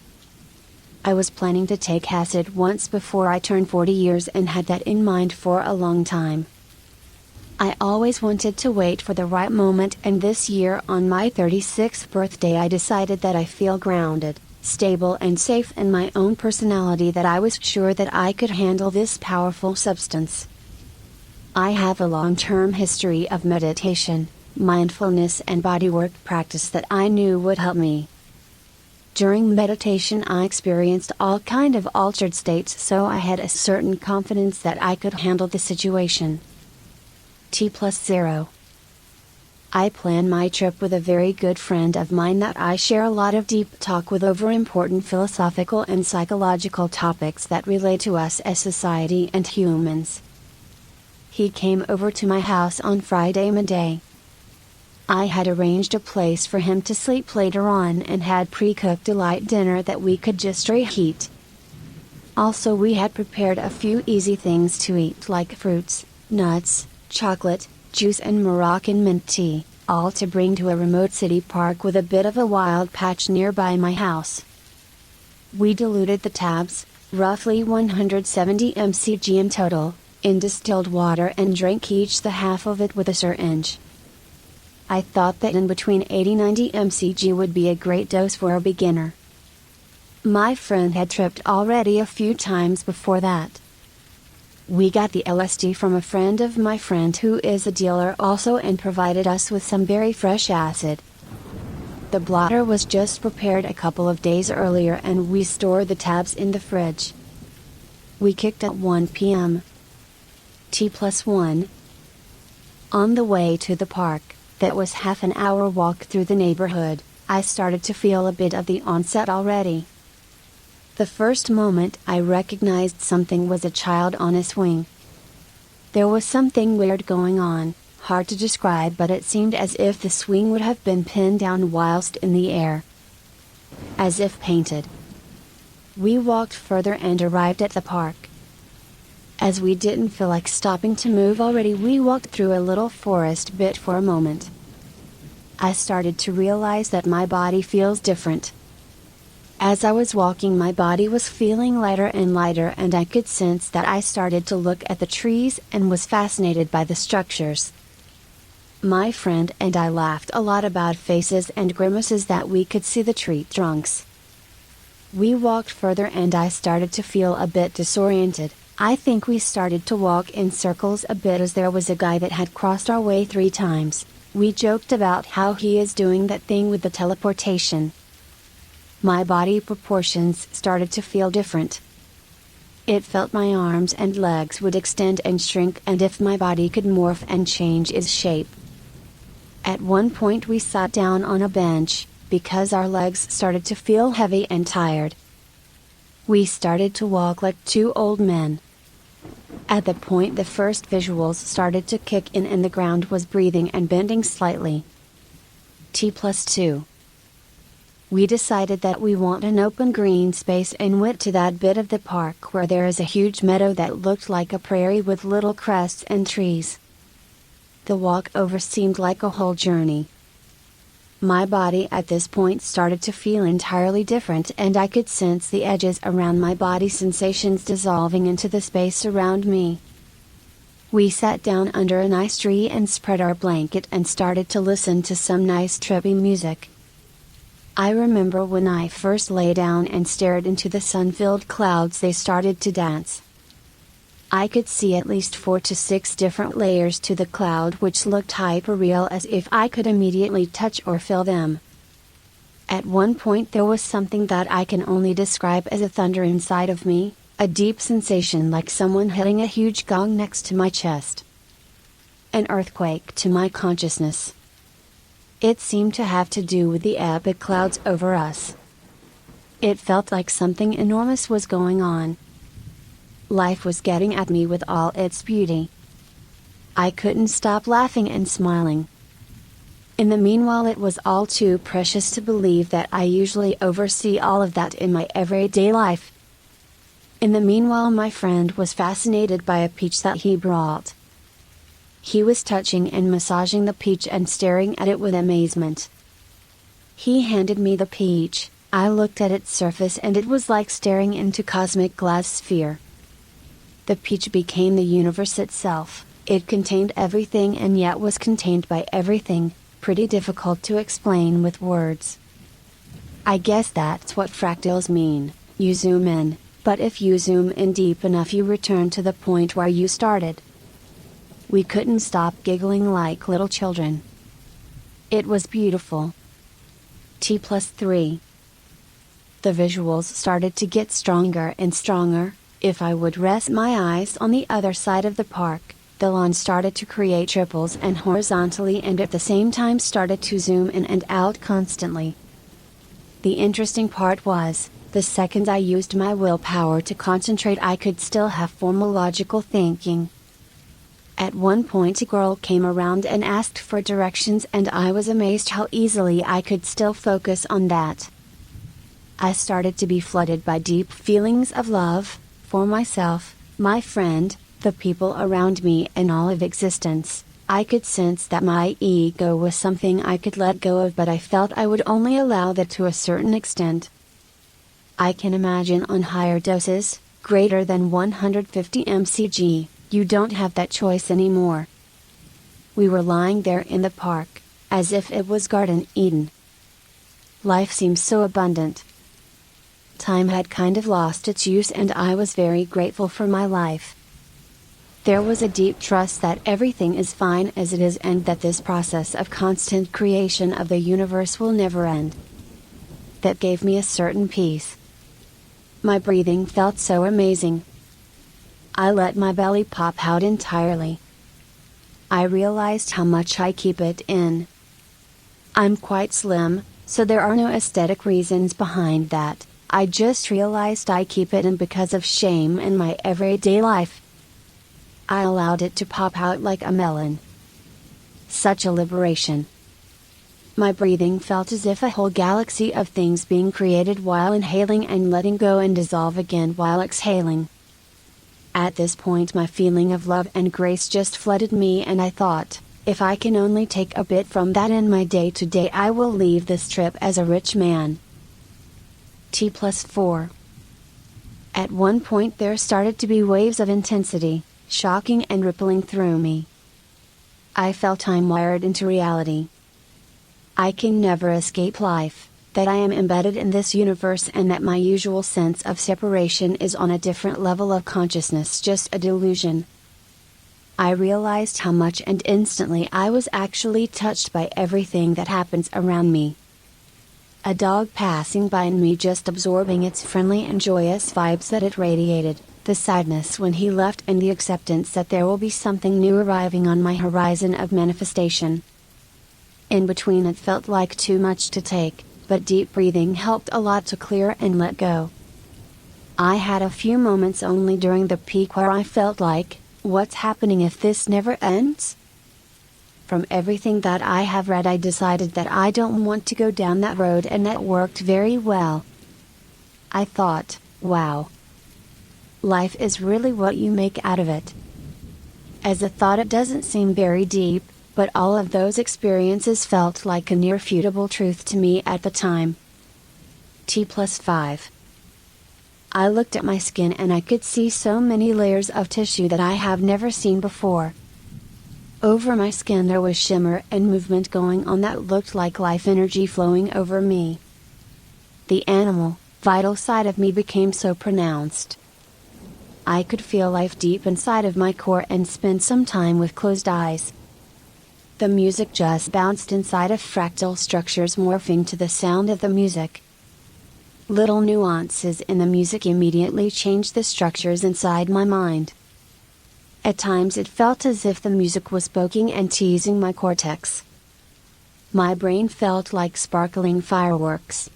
I was planning to take acid once before I turned 40 years and had that in mind for a long time. I always wanted to wait for the right moment, and this year on my 36th birthday I decided that I feel grounded, stable and safe in my own personality, that I was sure that I could handle this powerful substance. I have a long-term history of meditation, mindfulness and bodywork practice that I knew would help me. During meditation I experienced all kind of altered states, so I had a certain confidence that I could handle the situation. T+0. I plan my trip with a very good friend of mine that I share a lot of deep talk with over important philosophical and psychological topics that relate to us as society and humans. He came over to my house on Friday midday. I had arranged a place for him to sleep later on and had pre-cooked a light dinner that we could just reheat. Also, we had prepared a few easy things to eat like fruits, nuts, chocolate, juice and Moroccan mint tea, all to bring to a remote city park with a bit of a wild patch nearby my house. We diluted the tabs, roughly 170 mcg in total, in distilled water and drank each the half of it with a syringe. I thought that in between 80-90 mcg would be a great dose for a beginner. My friend had tripped already a few times before that. We got the LSD from a friend of my friend who is a dealer also and provided us with some very fresh acid. The blotter was just prepared a couple of days earlier and we stored the tabs in the fridge. We kicked at 1 p.m. T+1. On the way to the park, that was half an hour walk through the neighborhood, I started to feel a bit of the onset already. The first moment I recognized something was a child on a swing. There was something weird going on, hard to describe, but it seemed as if the swing would have been pinned down whilst in the air. As if painted. We walked further and arrived at the park. As we didn't feel like stopping to move already, we walked through a little forest bit for a moment. I started to realize that my body feels different. As I was walking, my body was feeling lighter and lighter, and I could sense that I started to look at the trees and was fascinated by the structures. My friend and I laughed a lot about faces and grimaces that we could see the tree trunks. We walked further and I started to feel a bit disoriented. I think we started to walk in circles a bit as there was a guy that had crossed our way 3 times. We joked about how he is doing that thing with the teleportation. My body proportions started to feel different. It felt my arms and legs would extend and shrink, and if my body could morph and change its shape. At one point we sat down on a bench, because our legs started to feel heavy and tired. We started to walk like 2 old men. At that point the first visuals started to kick in and the ground was breathing and bending slightly. T+2. We decided that we want an open green space and went to that bit of the park where there is a huge meadow that looked like a prairie with little crests and trees. The walk over seemed like a whole journey. My body at this point started to feel entirely different and I could sense the edges around my body sensations dissolving into the space around me. We sat down under a nice tree and spread our blanket and started to listen to some nice trippy music. I remember when I first lay down and stared into the sun-filled clouds, they started to dance. I could see at least 4 to 6 different layers to the cloud, which looked hyper-real, as if I could immediately touch or feel them. At one point there was something that I can only describe as a thunder inside of me, a deep sensation like someone hitting a huge gong next to my chest. An earthquake to my consciousness. It seemed to have to do with the epic clouds over us. It felt like something enormous was going on. Life was getting at me with all its beauty. I couldn't stop laughing and smiling. In the meanwhile, it was all too precious to believe that I usually oversee all of that in my everyday life. In the meanwhile, my friend was fascinated by a peach that he brought. He was touching and massaging the peach and staring at it with amazement. He handed me the peach. I looked at its surface and it was like staring into cosmic glass sphere. The peach became the universe itself. It contained everything and yet was contained by everything, pretty difficult to explain with words. I guess that's what fractals mean. You zoom in, but if you zoom in deep enough you return to the point where you started. We couldn't stop giggling like little children. It was beautiful. T+3. The visuals started to get stronger and stronger. If I would rest my eyes on the other side of the park, the lawn started to create triples and horizontally, and at the same time started to zoom in and out constantly. The interesting part was, the second I used my willpower to concentrate, I could still have formal logical thinking. At one point a girl came around and asked for directions, and I was amazed how easily I could still focus on that. I started to be flooded by deep feelings of love, for myself, my friend, the people around me, and all of existence. I could sense that my ego was something I could let go of, but I felt I would only allow that to a certain extent. I can imagine on higher doses, greater than 150 mcg, you don't have that choice anymore. We were lying there in the park, as if it was Garden Eden. Life seemed so abundant. Time had kind of lost its use, and I was very grateful for my life. There was a deep trust that everything is fine as it is, and that this process of constant creation of the universe will never end. That gave me a certain peace. My breathing felt so amazing. I let my belly pop out entirely. I realized how much I keep it in. I'm quite slim, so there are no aesthetic reasons behind that. I just realized I keep it in because of shame in my everyday life. I allowed it to pop out like a melon. Such a liberation. My breathing felt as if a whole galaxy of things being created while inhaling and letting go and dissolve again while exhaling. At this point my feeling of love and grace just flooded me, and I thought, if I can only take a bit from that in my day-to-day, I will leave this trip as a rich man. T+4. At one point there started to be waves of intensity, shocking and rippling through me. I felt I'm wired into reality. I can never escape life, that I am embedded in this universe, and that my usual sense of separation is on a different level of consciousness, just a delusion. I realized how much, and instantly I was actually touched by everything that happens around me. A dog passing by and me just absorbing its friendly and joyous vibes that it radiated, the sadness when he left, and the acceptance that there will be something new arriving on my horizon of manifestation. In between it felt like too much to take, but deep breathing helped a lot to clear and let go. I had a few moments only during the peak where I felt like, what's happening if this never ends? From everything that I have read, I decided that I don't want to go down that road, and that worked very well. I thought, wow. Life is really what you make out of it. As a thought it doesn't seem very deep, but all of those experiences felt like a near-futable truth to me at the time. T+5. I looked at my skin and I could see so many layers of tissue that I have never seen before. Over my skin there was shimmer and movement going on that looked like life energy flowing over me. The animal, vital side of me became so pronounced. I could feel life deep inside of my core and spend some time with closed eyes. The music just bounced inside of fractal structures, morphing to the sound of the music. Little nuances in the music immediately changed the structures inside my mind. At times it felt as if the music was poking and teasing my cortex. My brain felt like sparkling fireworks.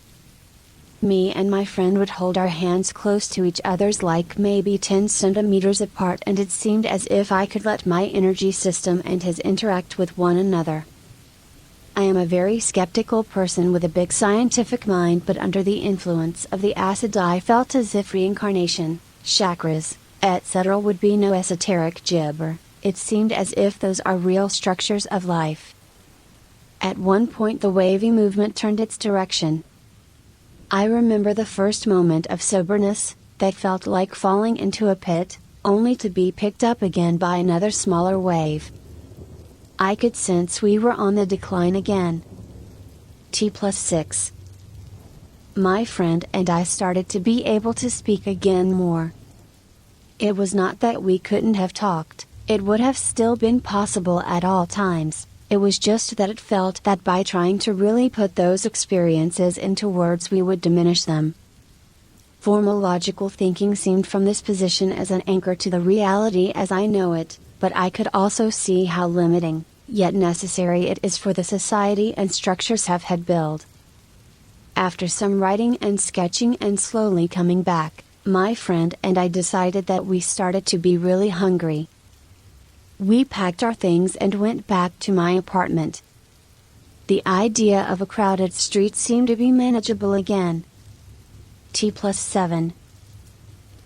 Me and my friend would hold our hands close to each other's like maybe 10 centimeters apart, and it seemed as if I could let my energy system and his interact with one another. I am a very skeptical person with a big scientific mind, but under the influence of the acid I felt as if reincarnation, chakras, etc. would be no esoteric gibber. It seemed as if those are real structures of life. At one point the wavy movement turned its direction. I remember the first moment of soberness, that felt like falling into a pit, only to be picked up again by another smaller wave. I could sense we were on the decline again. T+6. My friend and I started to be able to speak again more. It was not that we couldn't have talked, it would have still been possible at all times. It was just that it felt that by trying to really put those experiences into words we would diminish them. Formal logical thinking seemed from this position as an anchor to the reality as I know it, but I could also see how limiting, yet necessary it is for the society and structures have had built. After some writing and sketching and slowly coming back, my friend and I decided that we started to be really hungry. We packed our things and went back to my apartment. The idea of a crowded street seemed to be manageable again. T+7.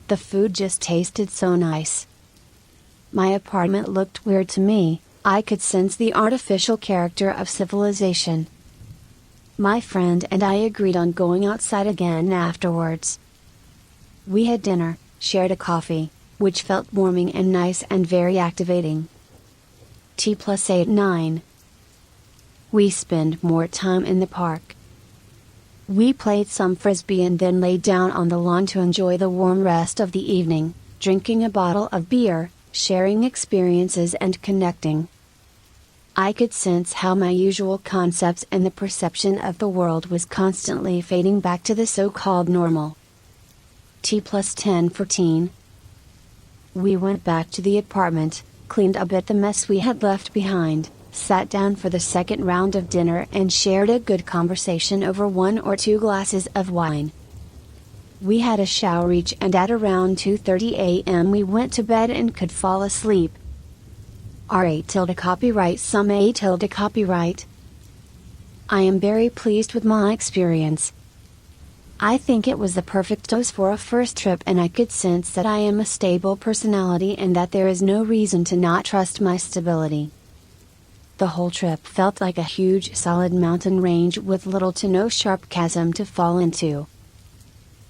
The food just tasted so nice. My apartment looked weird to me, I could sense the artificial character of civilization. My friend and I agreed on going outside again afterwards. We had dinner, shared a coffee, which felt warming and nice and very activating. T+8-9. We spent more time in the park. We played some frisbee and then lay down on the lawn to enjoy the warm rest of the evening, drinking a bottle of beer, sharing experiences and connecting. I could sense how my usual concepts and the perception of the world was constantly fading back to the so-called normal. T+10-14. We went back to the apartment, cleaned a bit the mess we had left behind, sat down for the second round of dinner and shared a good conversation over 1 or 2 glasses of wine. We had a shower each and at around 2:30 a.m. we went to bed and could fall asleep. R8 tilde copyright some A tilde copyright. I am very pleased with my experience. I think it was the perfect dose for a first trip, and I could sense that I am a stable personality and that there is no reason to not trust my stability. The whole trip felt like a huge solid mountain range with little to no sharp chasm to fall into.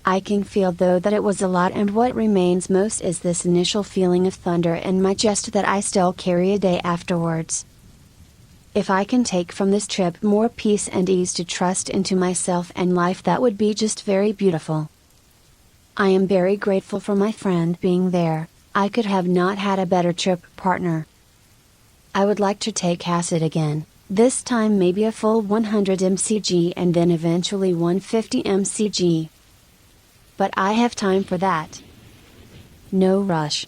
I can feel though that it was a lot, and what remains most is this initial feeling of thunder in my chest that I still carry a day afterwards. If I can take from this trip more peace and ease to trust into myself and life, that would be just very beautiful. I am very grateful for my friend being there. I could have not had a better trip partner. I would like to take acid again, this time maybe a full 100 mcg and then eventually 150 mcg. But I have time for that. No rush.